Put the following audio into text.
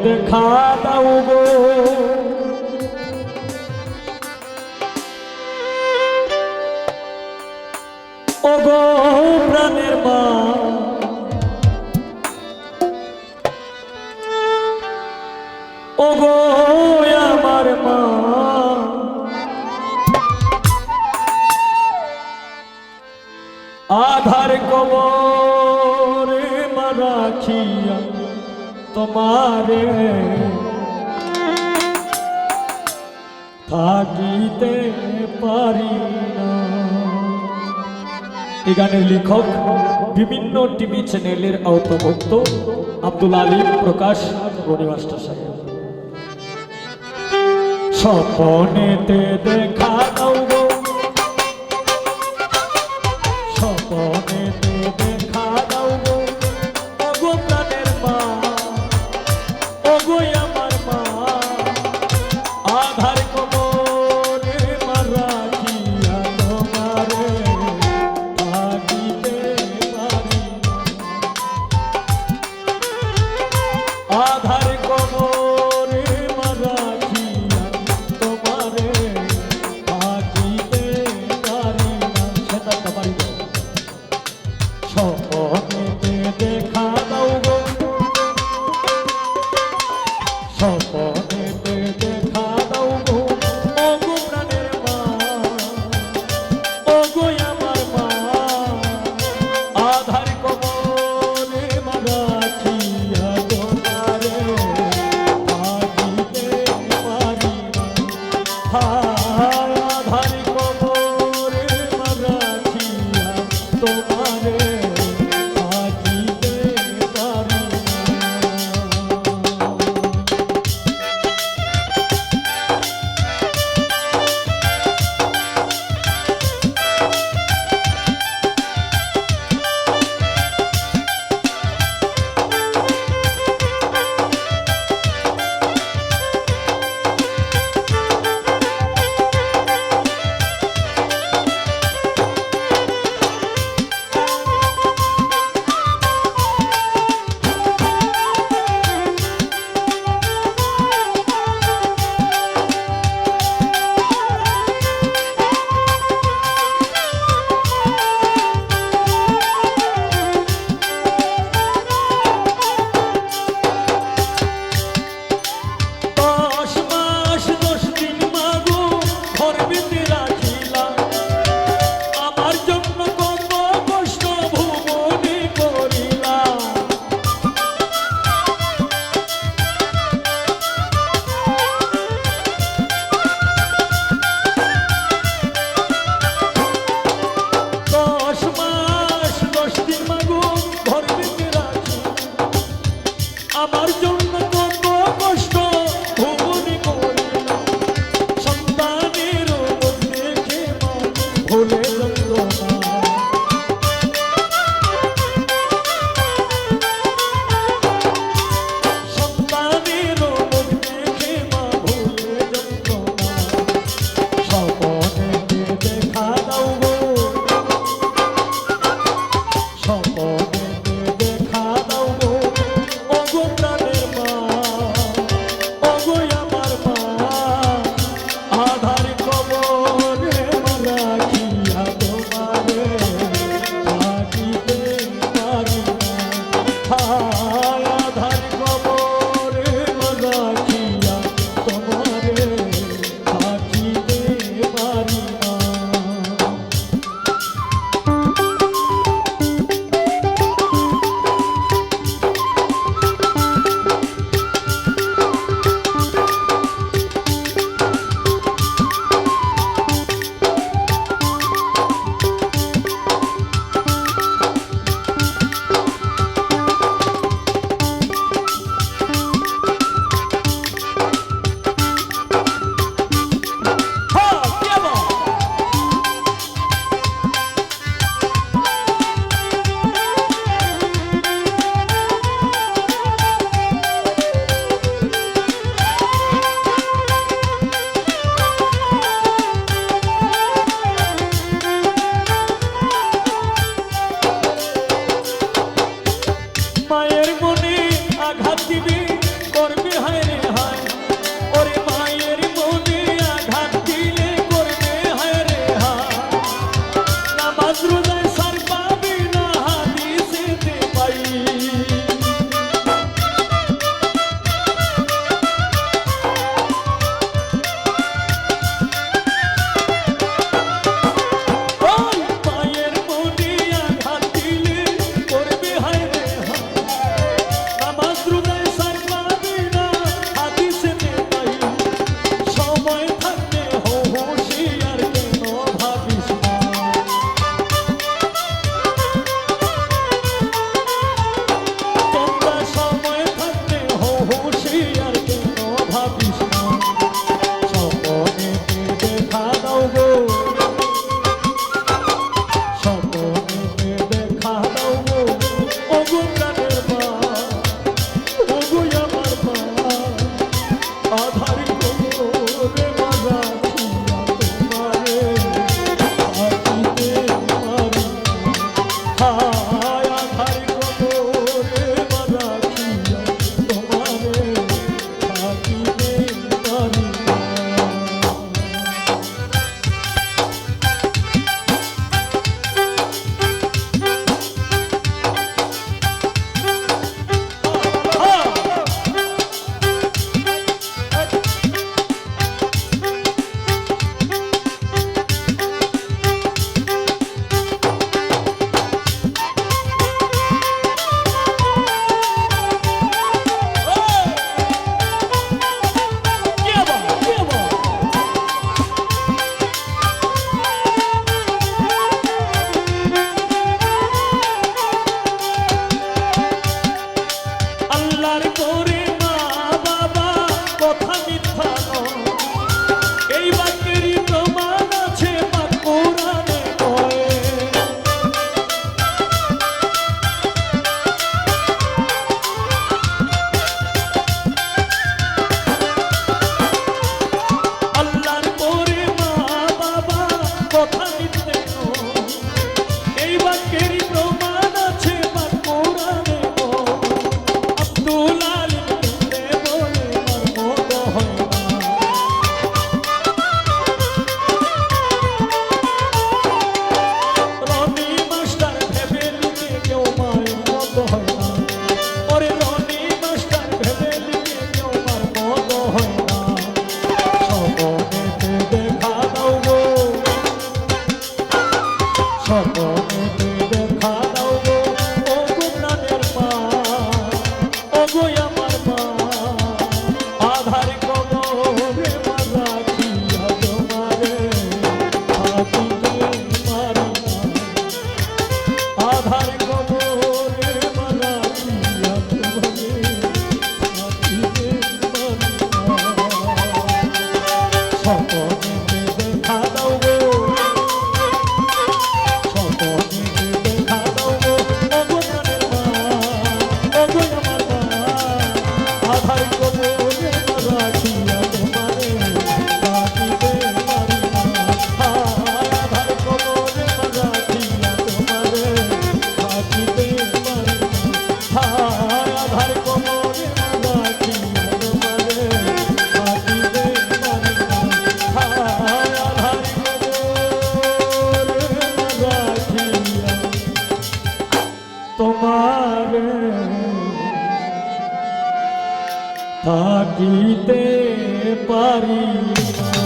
দেখা দাও গো ও গো প্রাণের মা ও গো আমার মা আধার কবরে মা রাখিয়া তোমারে থাকিতে পারি না। এই গানের লেখক বিভিন্ন টিভি চ্যানেলের আওতাভুক্ত আব্দুল আলিম প্রকাশ গনি মাস্টার সাহেব। স্বপ্নেতে দেখা দাও গো স্বপ্নেতে দেখা দাও গো ও গো প্রাণের মা ও গো আমার মা আধার কবরে মা রাখিয়া তোমারে থাকিতে পারি না। আধার কবরে মা রাখিয়া তোমারে থাকিতে পারি না। সেটা পারি না। স্বপ্নেতে দেখা দাও গো স্বপ্নেতে দেখা দাও গো ও গো প্রাণের মা ও গো আমার মা আধার কবরে মা রাখিয়া তোমারে থাকিতে পারি না। হায় আধার কবরে মা রাখিয়া তোমারে থাকিতে পারি না। স্বপনেতে দেখা দাও গো, স্বপনেতে দেখা দাও গো, ওগো জানের মা, ওগো আমার মা, আধার কবরে রাখিয়া তোমারে রাখিতে পারি না, হায় আধার কবরে রাখিয়া তোমারে রাখিতে পারি না, হায় আধার কবরে রাখিয়া তোমারে রাখিতে পারি না, হায় আধার কবরে রাখিয়া তোমারে থাকিতে পারি না।